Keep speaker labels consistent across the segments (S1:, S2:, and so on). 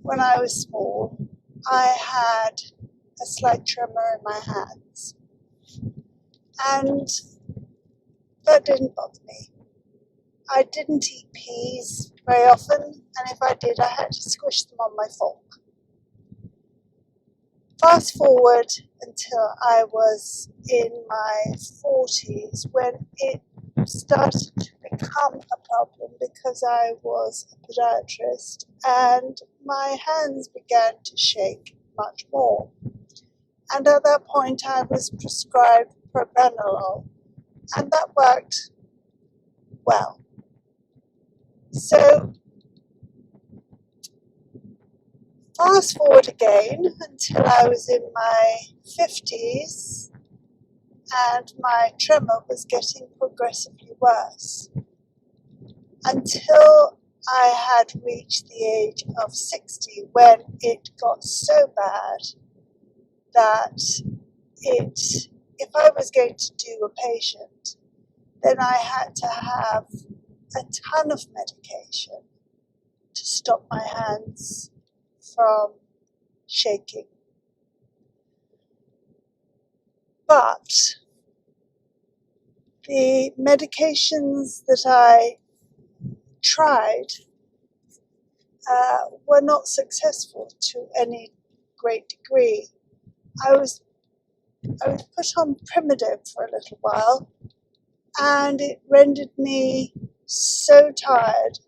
S1: when I was small, I had a slight tremor in my hands, and that didn't bother me. I didn't eat peas very often, and if I did, I had to squish them on my fork. Fast forward until I was in my 40s when it started to become a problem because I was a podiatrist and my hands began to shake much more. And at that point I was prescribed propranolol, and that worked well. So fast forward again until I was in my 50s and my tremor was getting progressively worse until I had reached the age of 60 when it got so bad that if I was going to do a patient, then I had to have a ton of medication to stop my hands from shaking. But the medications that I tried were not successful to any great degree. I was put on Primitive for a little while, and it rendered me so tired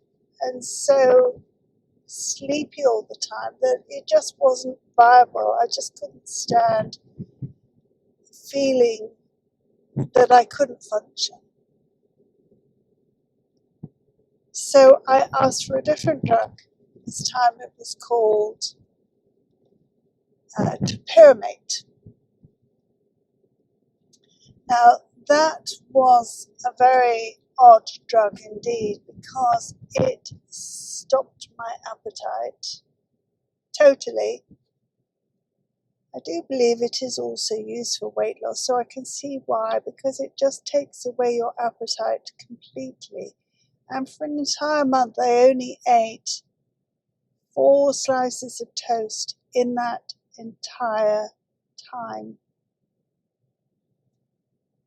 S1: and so sleepy all the time that it just wasn't viable. I just couldn't stand feeling that I couldn't function. So I asked for a different drug. This time it was called Tremors. Now that was a very odd drug indeed because it stopped my appetite totally. I do believe it is also used for weight loss, so I can see why, because it just takes away your appetite completely. And for an entire month, I only ate 4 slices of toast in that entire time.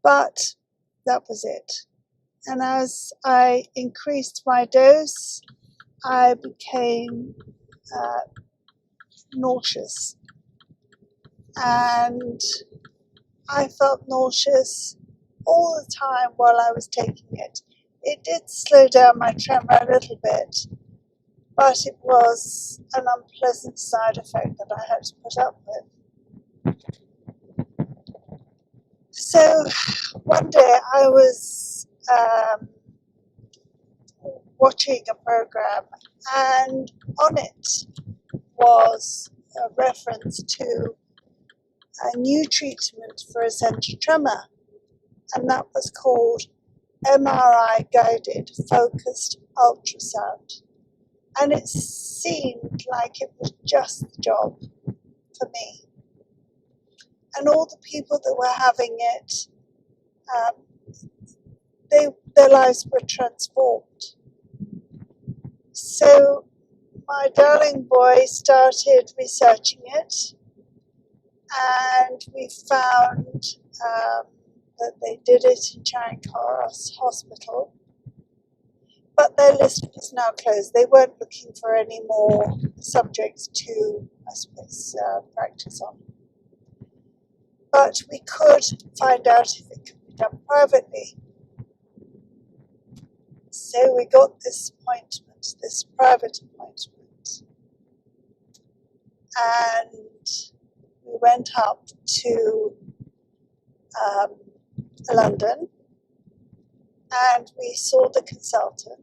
S1: But that was it. And as I increased my dose, I became nauseous. And I felt nauseous all the time while I was taking it. It did slow down my tremor a little bit, but it was an unpleasant side effect that I had to put up with. So one day I was watching a program, and on it was a reference to a new treatment for essential tremor, and that was called MRI guided focused ultrasound. And it seemed like it was just the job for me. And all the people that were having it, their lives were transformed. So my darling boy started researching it, and we found that they did it in Charing Cross Hospital, but their list was now closed. They weren't looking for any more subjects to, I suppose, practice on. But we could find out if it could be done privately. So we got this appointment, this private appointment, and we went up to London, and we saw the consultant.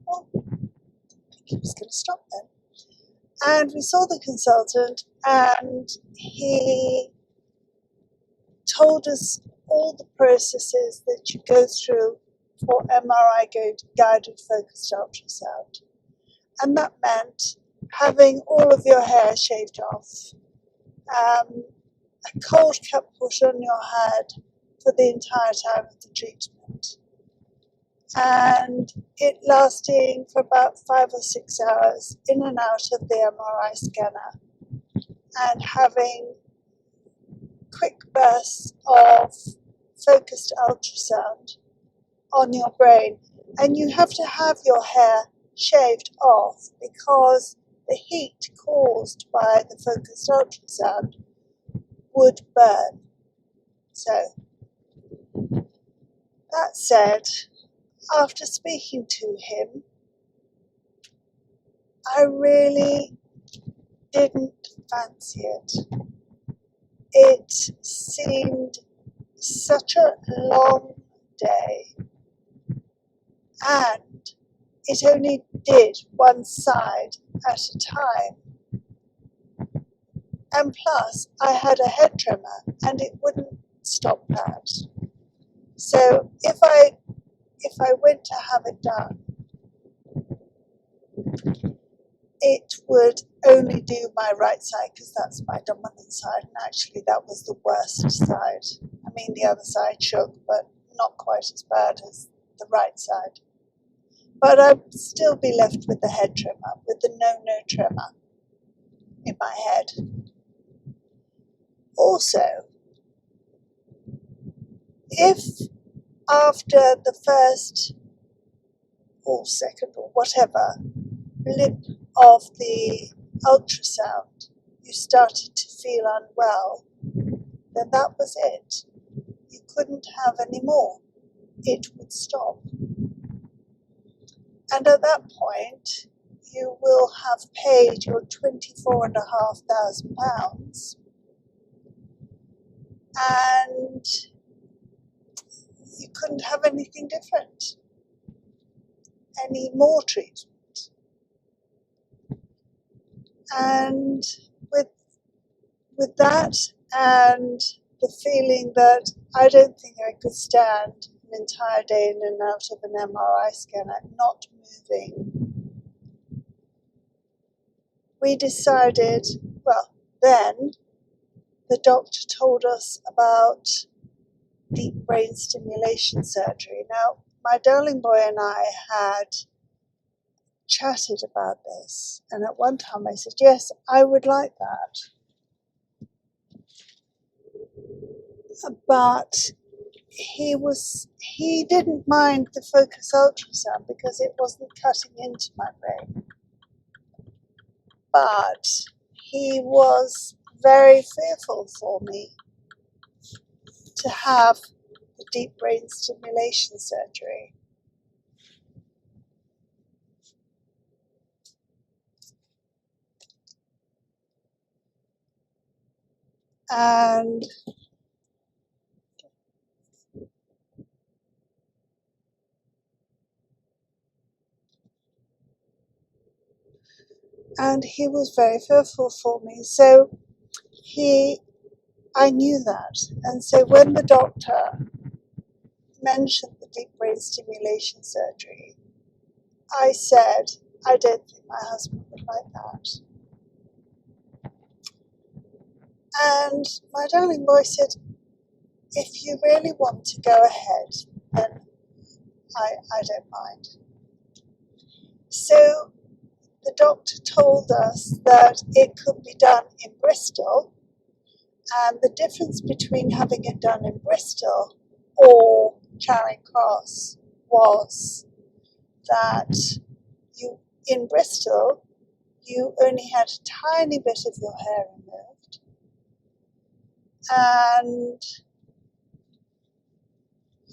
S1: Oh, I think he was going to stop then. And we saw the consultant, and he told us all the processes that you go through for MRI guided focused ultrasound. And that meant having all of your hair shaved off, a cold cup put on your head for the entire time of the treatment, and it lasting for about 5 or 6 hours in and out of the MRI scanner, and having quick bursts of focused ultrasound on your brain. And you have to have your hair shaved off because the heat caused by the focused ultrasound would burn. So, that said, after speaking to him, I really didn't fancy it. It seemed such a long day, and it only did one side at a time. And plus, I had a head tremor, and it wouldn't stop that. So if I went to have it done, it would only do my right side because that's my dominant side, and actually that was the worst side. I mean, the other side shook, but not quite as bad as the right side. But I'd still be left with the head tremor, with the no tremor in my head. Also, if after the first or second or whatever blip of the ultrasound you started to feel unwell, then that was it. You couldn't have any more. It would stop. And at that point, you will have paid your £24,500, and you couldn't have anything different, any more treatment. And with that, and the feeling that I don't think I could stand an entire day in and out of an MRI scanner not moving, we decided, well, then the doctor told us about deep brain stimulation surgery. Now, my darling boy and I had chatted about this, and at one time I said, yes, I would like that. But he didn't mind the focus ultrasound because it wasn't cutting into my brain. But he was very fearful for me to have the deep brain stimulation surgery. And he was very fearful for me. So I knew that. And so when the doctor mentioned the deep brain stimulation surgery, I said, I don't think my husband would like that. And my darling boy said, if you really want to go ahead, then I don't mind. So the doctor told us that it could be done in Bristol, and the difference between having it done in Bristol or Charing Cross was that in Bristol, you only had a tiny bit of your hair removed, and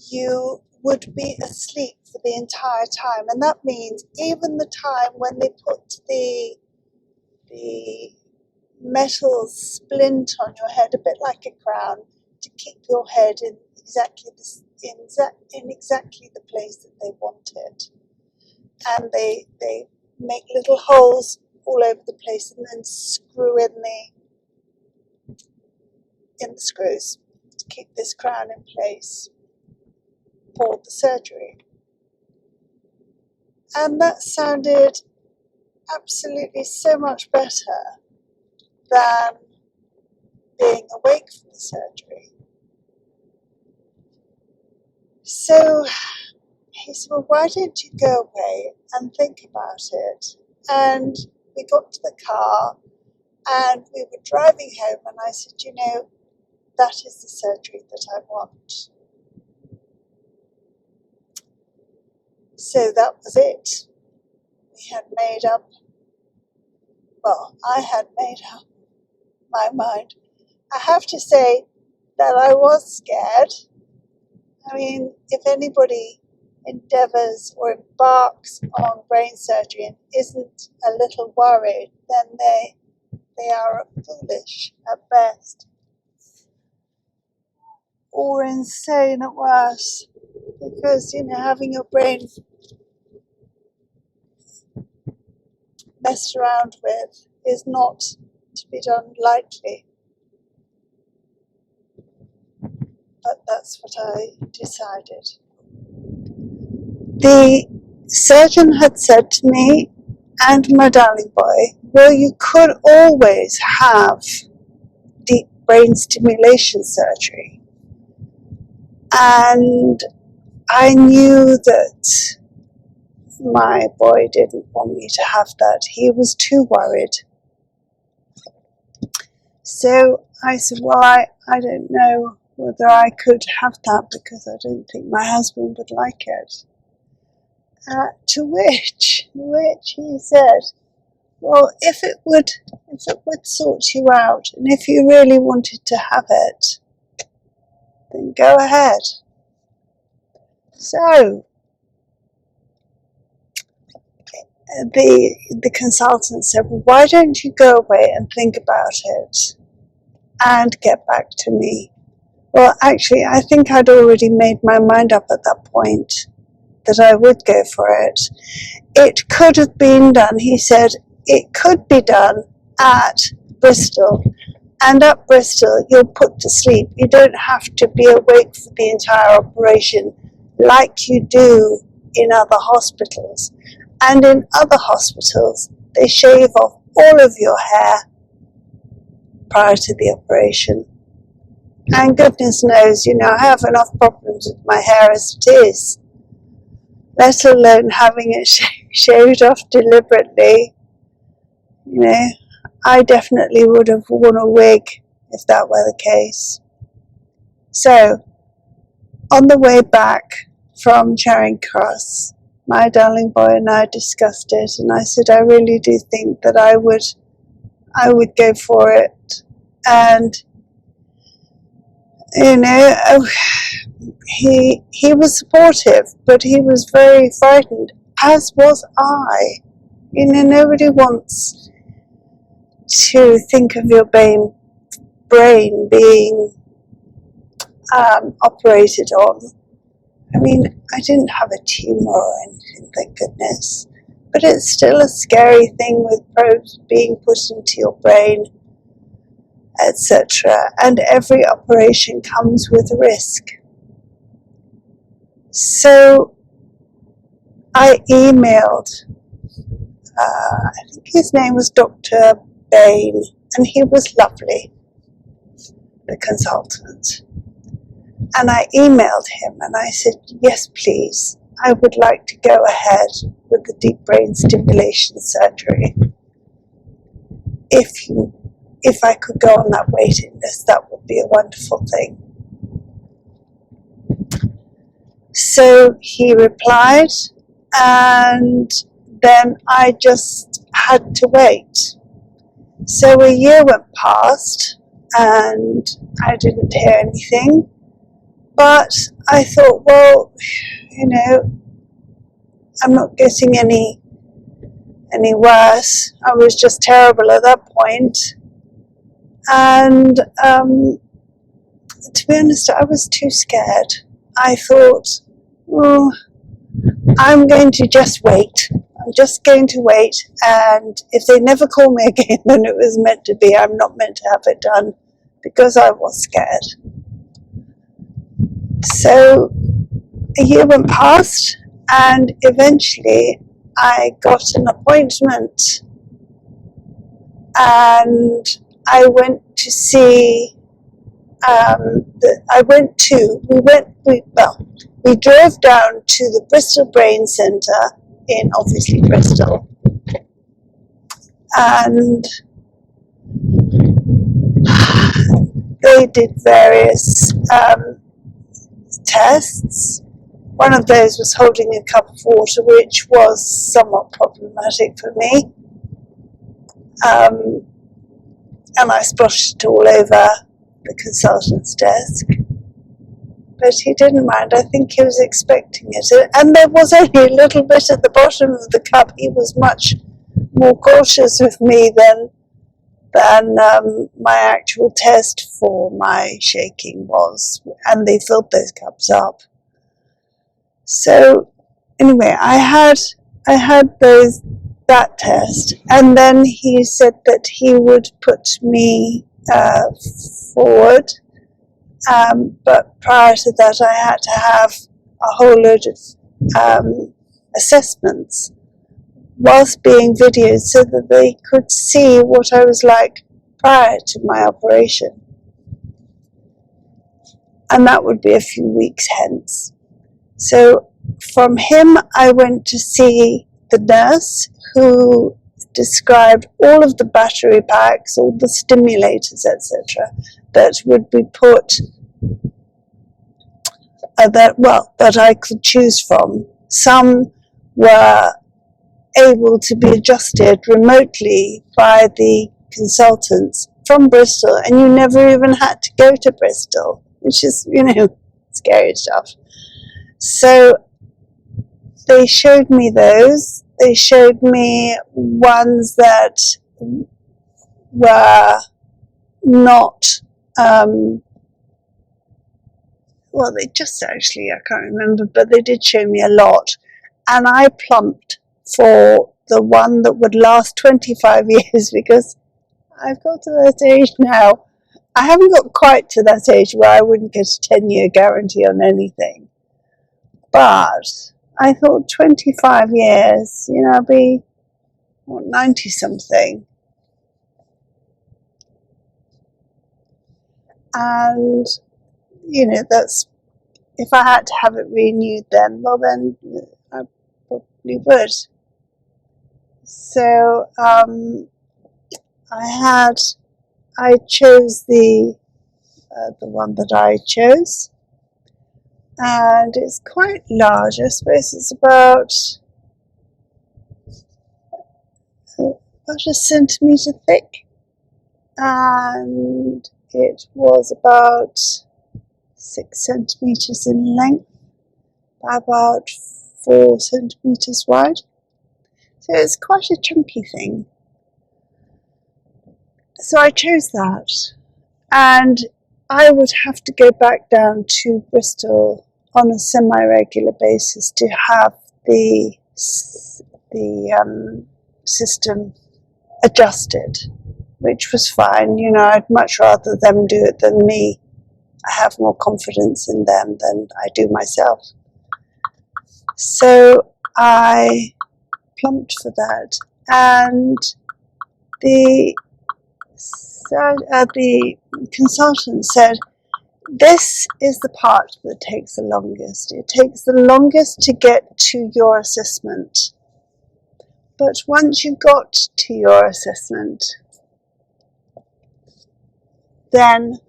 S1: you would be asleep for the entire time. And that means even the time when they put the metal splint on your head, a bit like a crown, to keep your head in exactly the place that they want it. And they make little holes all over the place and then screw in the screws to keep this crown in place for the surgery. And that sounded absolutely so much better than being awake for the surgery. So he said, well, why don't you go away and think about it? And we got to the car and we were driving home, and I said, you know, that is the surgery that I want. So that was it. We had made up, well, I had made up my mind. I have to say that I was scared. I mean, if anybody endeavours or embarks on brain surgery and isn't a little worried, then they are foolish at best, or insane at worst, because, you know, having your brain messed around with is not to be done lightly. But that's what I decided. The surgeon had said to me and my darling boy, well, you could always have deep brain stimulation surgery. And I knew that my boy didn't want me to have that. He was too worried. So I said, well, I don't know whether I could have that, because I don't think my husband would like it. To which he said, well, if it would sort you out, and if you really wanted to have it, then go ahead. So the consultant said, well, why don't you go away and think about it and get back to me? Well, actually, I think I'd already made my mind up at that point that I would go for it. It could have been done, he said, it could be done at Bristol. And at Bristol, you're put to sleep. You don't have to be awake for the entire operation like you do in other hospitals. And in other hospitals, they shave off all of your hair prior to the operation. And goodness knows, you know, I have enough problems with my hair as it is, let alone having it shaved off deliberately. You know, I definitely would have worn a wig if that were the case. So, on the way back from Charing Cross, my darling boy and I discussed it, and I said, I really do think that I would go for it. And, you know, he was supportive, but he was very frightened, as was I. You know, nobody wants to think of your brain being operated on. I mean, I didn't have a tumour or anything, thank goodness, but it's still a scary thing with probes being put into your brain, etc. And every operation comes with a risk. So I emailed, I think his name was Dr. Bain, and he was lovely, the consultant. And I emailed him and I said, yes, please, I would like to go ahead with the deep brain stimulation surgery. If I could go on that waiting list, that would be a wonderful thing. So he replied, and then I just had to wait. So a year went past and I didn't hear anything. But I thought, well, you know, I'm not getting any worse. I was just terrible at that point. And to be honest, I was too scared. I thought, oh, I'm going to just wait. I'm just going to wait. And if they never call me again, then it was meant to be. I'm not meant to have it done, because I was scared. So a year went past, and eventually I got an appointment, and I went to see we drove down to the Bristol Brain Centre in obviously Bristol, and they did various tests. One of those was holding a cup of water, which was somewhat problematic for me. And I splashed it all over the consultant's desk. But he didn't mind. I think he was expecting it. And there was only a little bit at the bottom of the cup. He was much more cautious with me than my actual test for my shaking was. And they filled those cups up. So anyway, I had that test, and then he said that he would put me forward, but prior to that I had to have a whole load of assessments whilst being videoed so that they could see what I was like prior to my operation, and that would be a few weeks hence. So from him I went to see the nurse, who described all of the battery packs, all the stimulators, etc., that would be put, that I could choose from. Some were able to be adjusted remotely by the consultants from Bristol, and you never even had to go to Bristol, which is, scary stuff. So they showed me those. They showed me ones that were not, they just actually, I can't remember, but they did show me a lot. And I plumped for the one that would last 25 years because I've got to that age now. I haven't got quite to that age where I wouldn't get a 10-year guarantee on anything. But I thought 25 years, I'll be 90 something. And, that's, if I had to have it renewed then, I probably would. So, I chose the one that I chose. And it's quite large. I suppose it's about a centimetre thick, and it was about 6 centimetres in length, by about 4 centimetres wide. So it's quite a chunky thing. So I chose that, and I would have to go back down to Bristol on a semi-regular basis to have the system adjusted, which was fine. I'd much rather them do it than me. I have more confidence in them than I do myself. So I plumped for that, and the consultant said, this is the part that takes the longest. It takes the longest to get to your assessment. But once you got to your assessment, and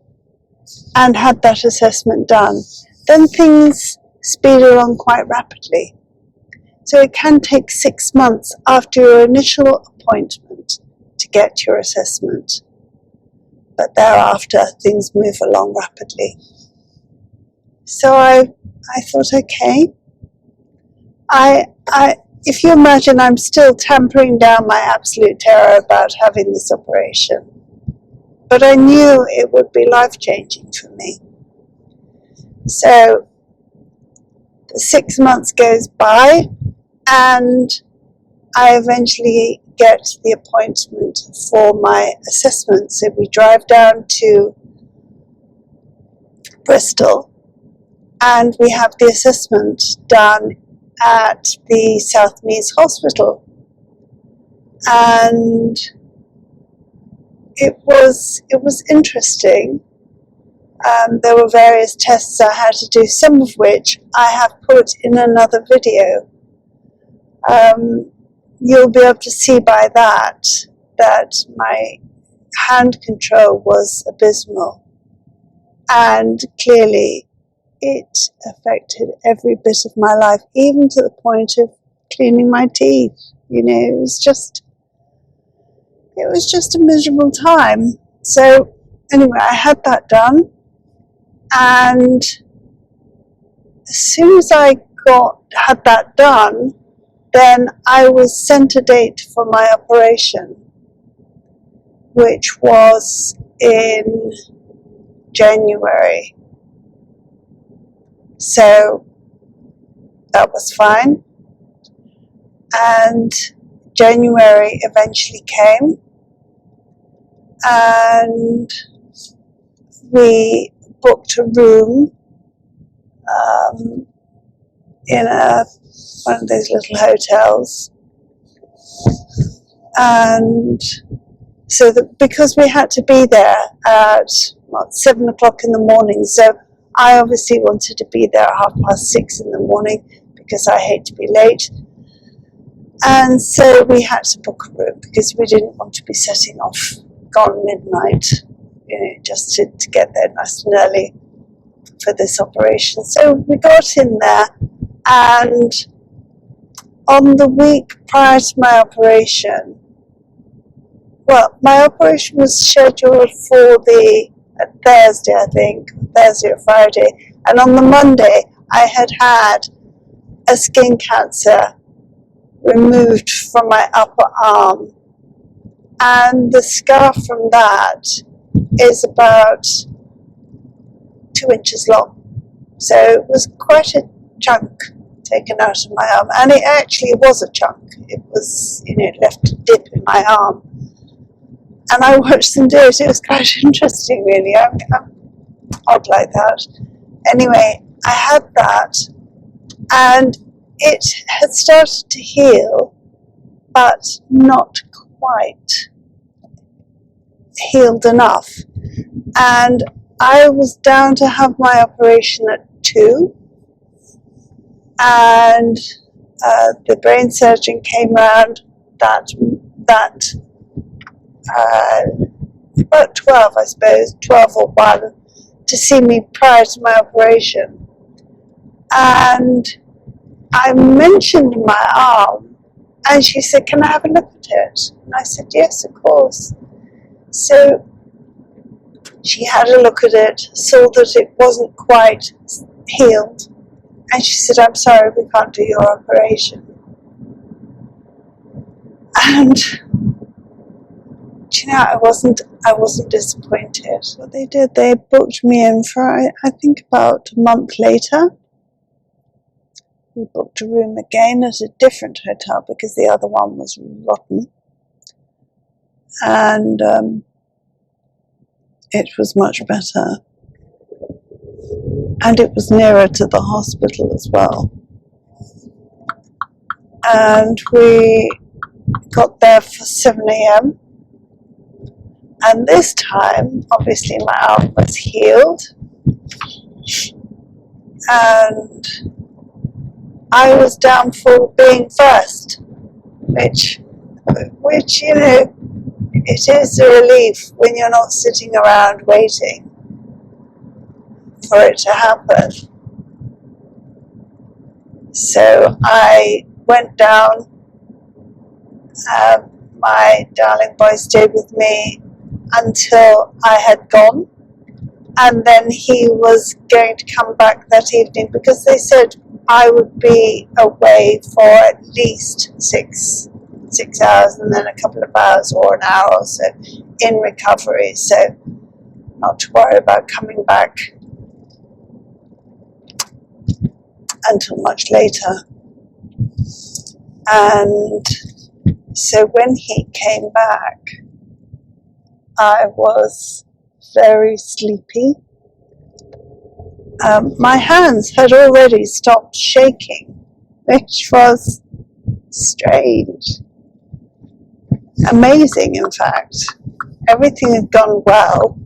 S1: had that assessment done, then things speed along quite rapidly. So it can take 6 months after your initial appointment to get your assessment. But thereafter, things move along rapidly. So I thought, okay, if you imagine, I'm still tampering down my absolute terror about having this operation. But I knew it would be life-changing for me. So 6 months goes by, and I eventually get the appointment for my assessment. So we drive down to Bristol, and we have the assessment done at the South Meads Hospital. And it was interesting. There were various tests I had to do, some of which I have put in another video. You'll be able to see by that my hand control was abysmal, and clearly it affected every bit of my life, even to the point of cleaning my teeth. You know, it was just a miserable time. So anyway, I had that done, and as soon as I had that done, then I was sent a date for my operation, which was in January. So that was fine. And January eventually came, and we booked a room in one of those little hotels. And so because we had to be there at 7 o'clock in the morning, so I obviously wanted to be there at 6:30 in the morning because I hate to be late. And so we had to book a room because we didn't want to be setting off gone midnight, you know, just to get there nice and early for this operation. So we got in there, and on the week prior to my operation, well, my operation was scheduled for the Thursday, I think, Thursday or Friday, and on the Monday I had a skin cancer removed from my upper arm, and the scar from that is about 2 inches long. So it was quite a chunk taken out of my arm, and it actually was a chunk. It was, you know, it left a dip in my arm, and I watched them do it. It was quite interesting, really. I'm odd like that. Anyway, I had that, and it had started to heal, but not quite healed enough. And I was down to have my operation at 2, and the brain surgeon came round about 12, I suppose, 12 or 1, to see me prior to my operation. And I mentioned my arm, and she said, "Can I have a look at it?" And I said, "Yes, of course." So she had a look at it, saw that it wasn't quite healed, and she said, "I'm sorry, we can't do your operation." And you know, I wasn't disappointed. What they did, they booked me in for, I think, about a month later. We booked a room again at a different hotel because the other one was rotten. And it was much better. And it was nearer to the hospital as well. And we got there for 7 a.m. And this time, obviously, my arm was healed. And I was down for being first, which, you know, it is a relief when you're not sitting around waiting for it to happen. So I went down. My darling boy stayed with me until I had gone, and then he was going to come back that evening because they said I would be away for at least six hours, and then a couple of hours or an hour or so in recovery, so not to worry about coming back until much later. And so when he came back, I was very sleepy. My hands had already stopped shaking, which was strange. Amazing, in fact. Everything had gone well.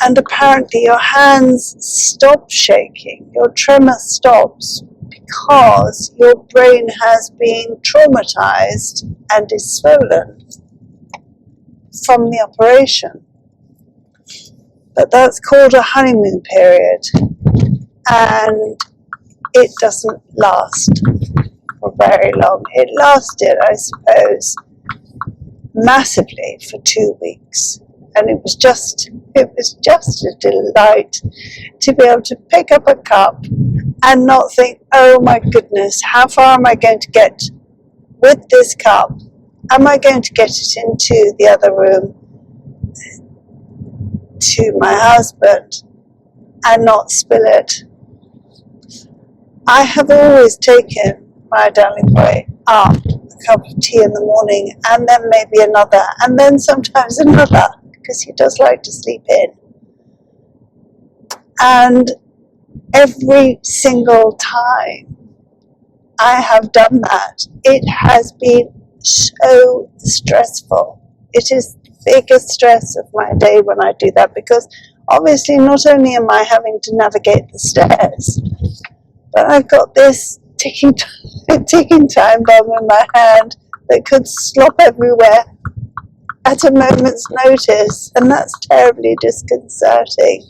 S1: And apparently your hands stop shaking, your tremor stops because your brain has been traumatized and is swollen from the operation. But that's called a honeymoon period, and it doesn't last for very long. It lasted, I suppose, massively for 2 weeks, and it was just a delight to be able to pick up a cup and not think, oh my goodness, how far am I going to get with this cup? Am I going to get it into the other room to my husband and not spill it? I have always taken my darling boy up a cup of tea in the morning, and then maybe another, and then sometimes another, because he does like to sleep in. And every single time I have done that, it has been so stressful. It is the biggest stress of my day when I do that, because obviously not only am I having to navigate the stairs, but I've got this ticking time bomb in my hand that could slop everywhere at a moment's notice, and that's terribly disconcerting.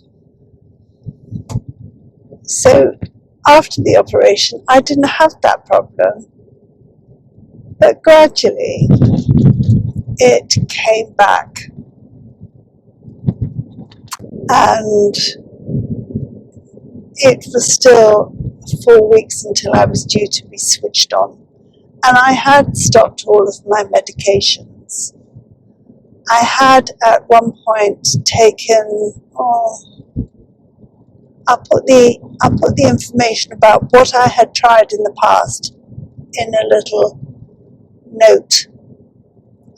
S1: So after the operation, I didn't have that problem, but gradually it came back, and it was still 4 weeks until I was due to be switched on, and I had stopped all of my medications. I had at one point taken, I'll put the information about what I had tried in the past in a little note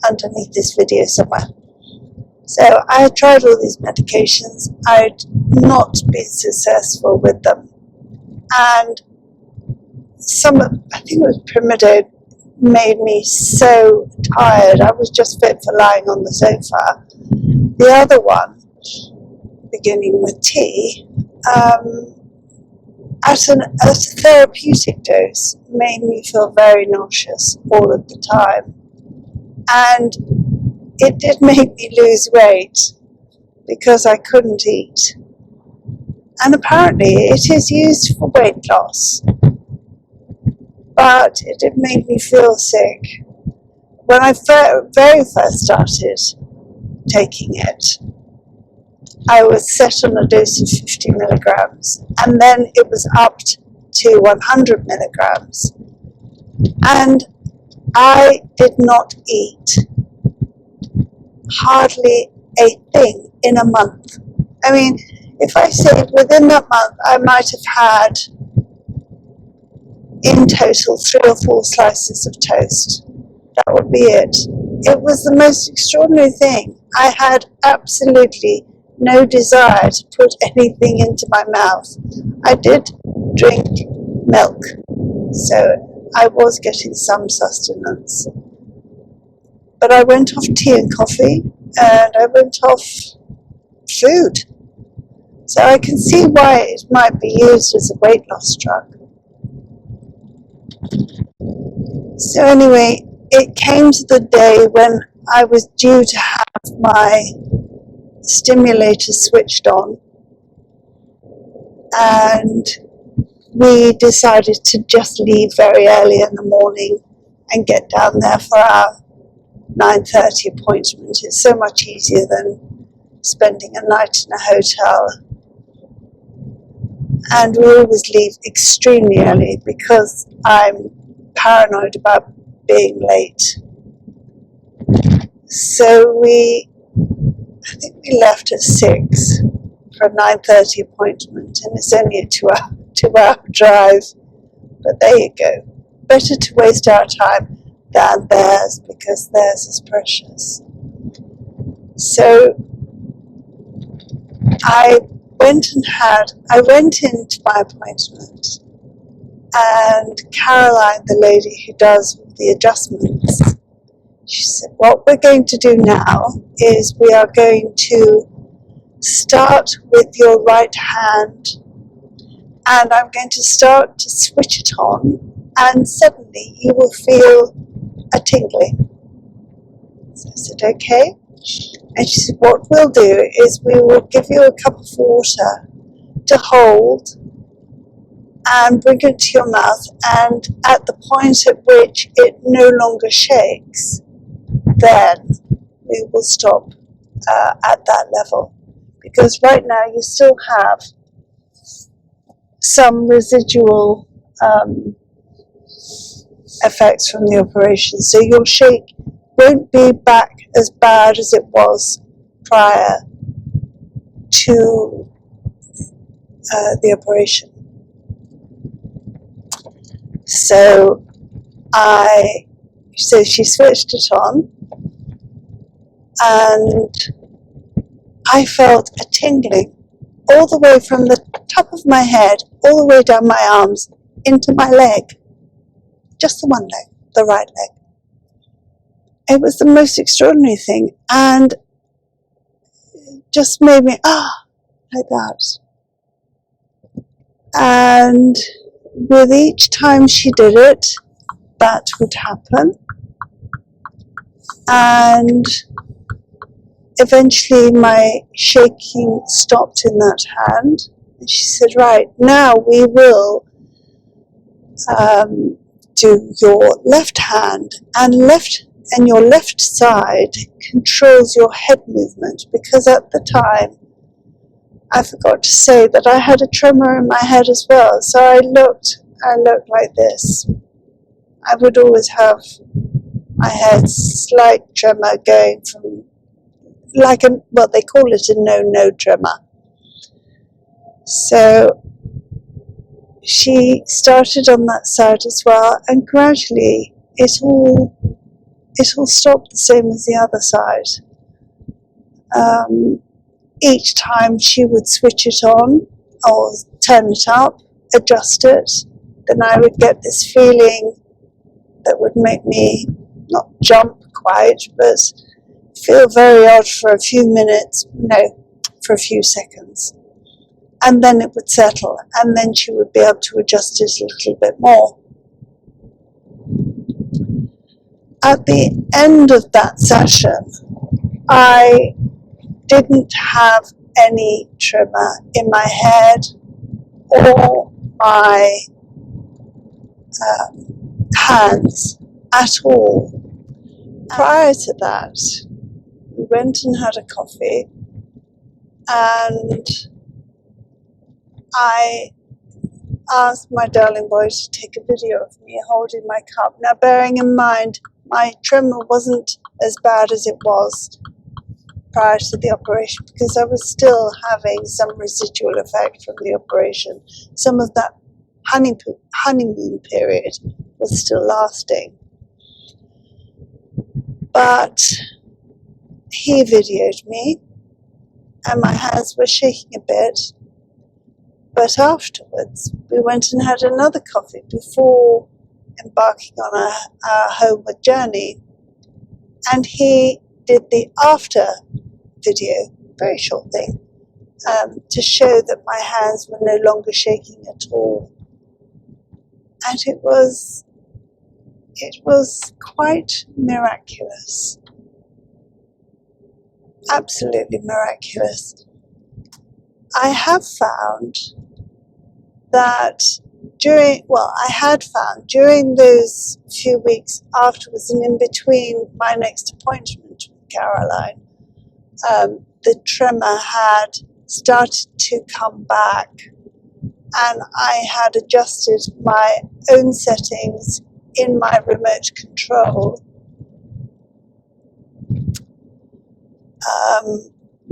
S1: underneath this video somewhere. So I had tried all these medications. I'd not been successful with them, and I think it was Primidone, made me so tired. I was just fit for lying on the sofa. The other one, beginning with T, at a therapeutic dose, made me feel very nauseous all of the time. And it did make me lose weight because I couldn't eat. And apparently it is used for weight loss, but it did make me feel sick. When I very first started taking it, I was set on a dose of 50 milligrams, and then it was upped to 100 milligrams. And I did not eat hardly a thing in a month. I mean, if I say within that month, I might have had in total 3 or 4 slices of toast. That would be it. It was the most extraordinary thing. I had absolutely no desire to put anything into my mouth. I did drink milk, so I was getting some sustenance. But I went off tea and coffee, and I went off food. So I can see why it might be used as a weight loss drug. So anyway, it came to the day when I was due to have my stimulator switched on, and we decided to just leave very early in the morning and get down there for our 9:30 appointment. It's so much easier than spending a night in a hotel. And we always leave extremely early because I'm paranoid about being late. So I think we left at 6 for a 9:30 appointment, and it's only a 2-hour drive. But there you go. Better to waste our time than theirs, because theirs is precious. So I went into my appointment, and Caroline, the lady who does the adjustments, she said, what we're going to do now is we are going to start with your right hand, and I'm going to start to switch it on, and suddenly you will feel a tingling. So I said, okay. And she said, what we'll do is we will give you a cup of water to hold and bring it to your mouth, and at the point at which it no longer shakes, then we will stop at that level. Because right now you still have some residual effects from the operation. So your shake won't be back as bad as it was prior to the operation. So she switched it on, and I felt a tingling all the way from the top of my head, all the way down my arms, into my leg. Just the one leg, the right leg. It was the most extraordinary thing, and it just made me, like that. And with each time she did it, that would happen. And eventually my shaking stopped in that hand. And she said, right, now we will do your left hand, and your left side controls your head movement, because at the time I forgot to say that I had a tremor in my head as well. So I looked like this. I would always have my head slight tremor going from they call it a no tremor. So she started on that side as well, and gradually it all stopped the same as the other side. Each time she would switch it on or turn it up, adjust it, then I would get this feeling that would make me not jump quite, but feel very odd for a few minutes, for a few seconds. And then it would settle, and then she would be able to adjust it a little bit more. At the end of that session, I didn't have any tremor in my head or my hands at all. Prior to that, we went and had a coffee, and I asked my darling boy to take a video of me holding my cup. Now, bearing in mind, my tremor wasn't as bad as it was prior to the operation, because I was still having some residual effect from the operation. Some of that honeymoon period was still lasting. But he videoed me, and my hands were shaking a bit. But afterwards, we went and had another coffee before embarking on our homeward journey. And he did the after video, very short thing, to show that my hands were no longer shaking at all. And it was quite miraculous. Absolutely miraculous. I have found that during those few weeks afterwards and in between my next appointment with Caroline, the tremor had started to come back, and I had adjusted my own settings in my remote control.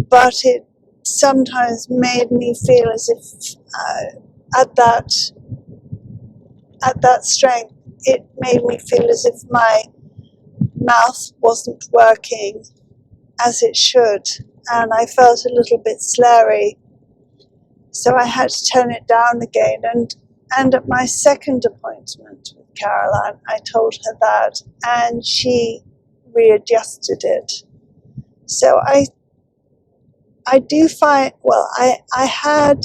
S1: But it sometimes made me feel as if at that strength, it made me feel as if my mouth wasn't working as it should, and I felt a little bit slurry. So I had to turn it down again, and at my second appointment with Caroline, I told her that, and she readjusted it. So I do find, well, I had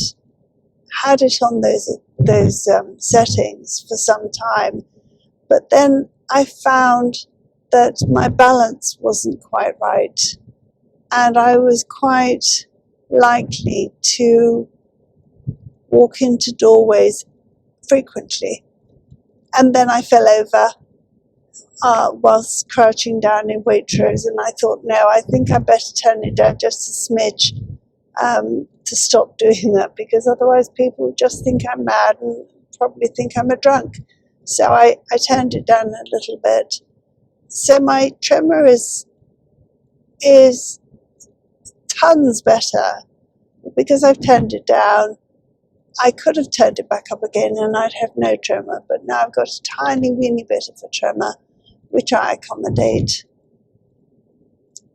S1: it on those settings for some time, but then I found that my balance wasn't quite right, and I was quite likely to walk into doorways frequently, and then I fell over whilst crouching down in Waitrose, and I thought, no, I think I better turn it down just a smidge to stop doing that, because otherwise people just think I'm mad and probably think I'm a drunk. So I turned it down a little bit. So my tremor is tons better because I've turned it down. I could have turned it back up again and I'd have no tremor, but now I've got a tiny weeny bit of a tremor, which I accommodate.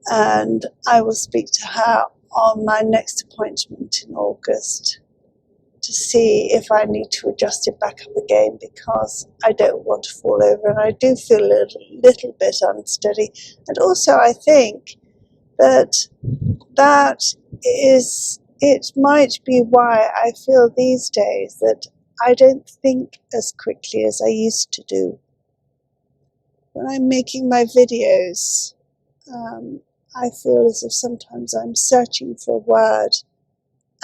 S1: And I will speak to her on my next appointment in August to see if I need to adjust it back up again, because I don't want to fall over and I do feel a little bit unsteady. And also I think that it might be why I feel these days that I don't think as quickly as I used to do. When I'm making my videos, I feel as if sometimes I'm searching for a word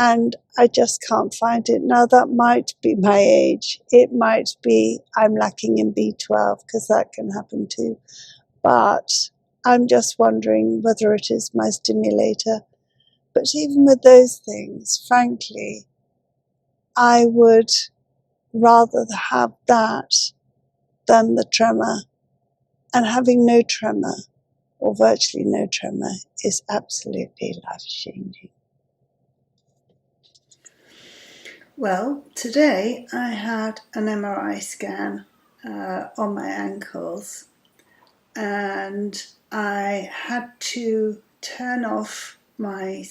S1: and I just can't find it. Now that might be my age. It might be I'm lacking in B12, because that can happen too. But I'm just wondering whether it is my stimulator. But even with those things, frankly, I would rather have that than the tremor. And having no tremor, or virtually no tremor, is absolutely life-changing. Well, today I had an MRI scan on my ankles, and I had to turn off my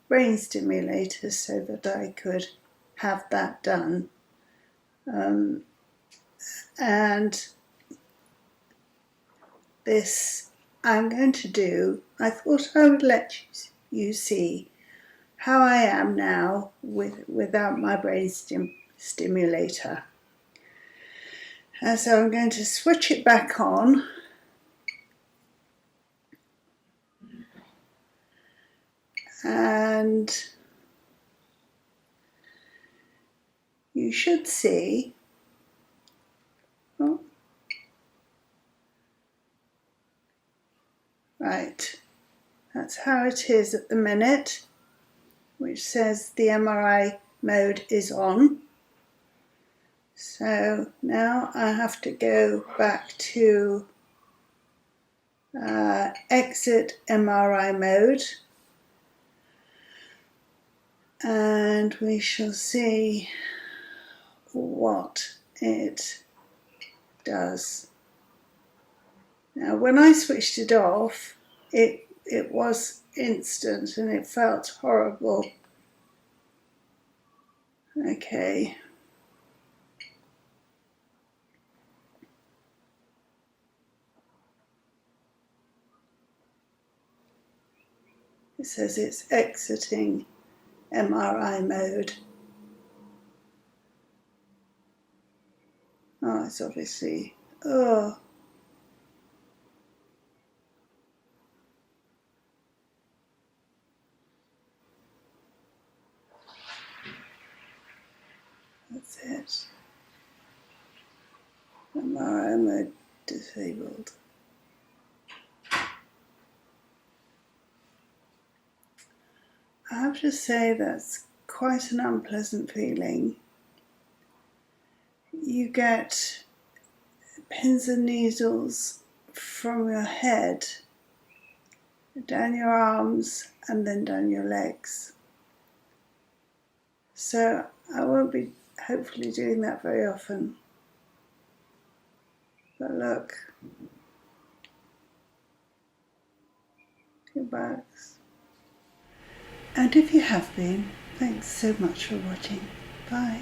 S1: brain stimulator so that I could have that done. And this I'm going to do. I thought I would let you see how I am now without my brain stimulator. And so I'm going to switch it back on. And you should see, right, that's how it is at the minute, which says the MRI mode is on. So now I have to go back to exit MRI mode, and we shall see what it does. Now when I switched it off, it was instant and it felt horrible. Okay. It says it's exiting MRI mode. Oh, it's obviously, oh. That's it. MRI mode disabled. I have to say that's quite an unpleasant feeling. You get pins and needles from your head down your arms and then down your legs. So I won't be hopefully doing that very often. But look, your backs. And if you have been, thanks so much for watching. Bye.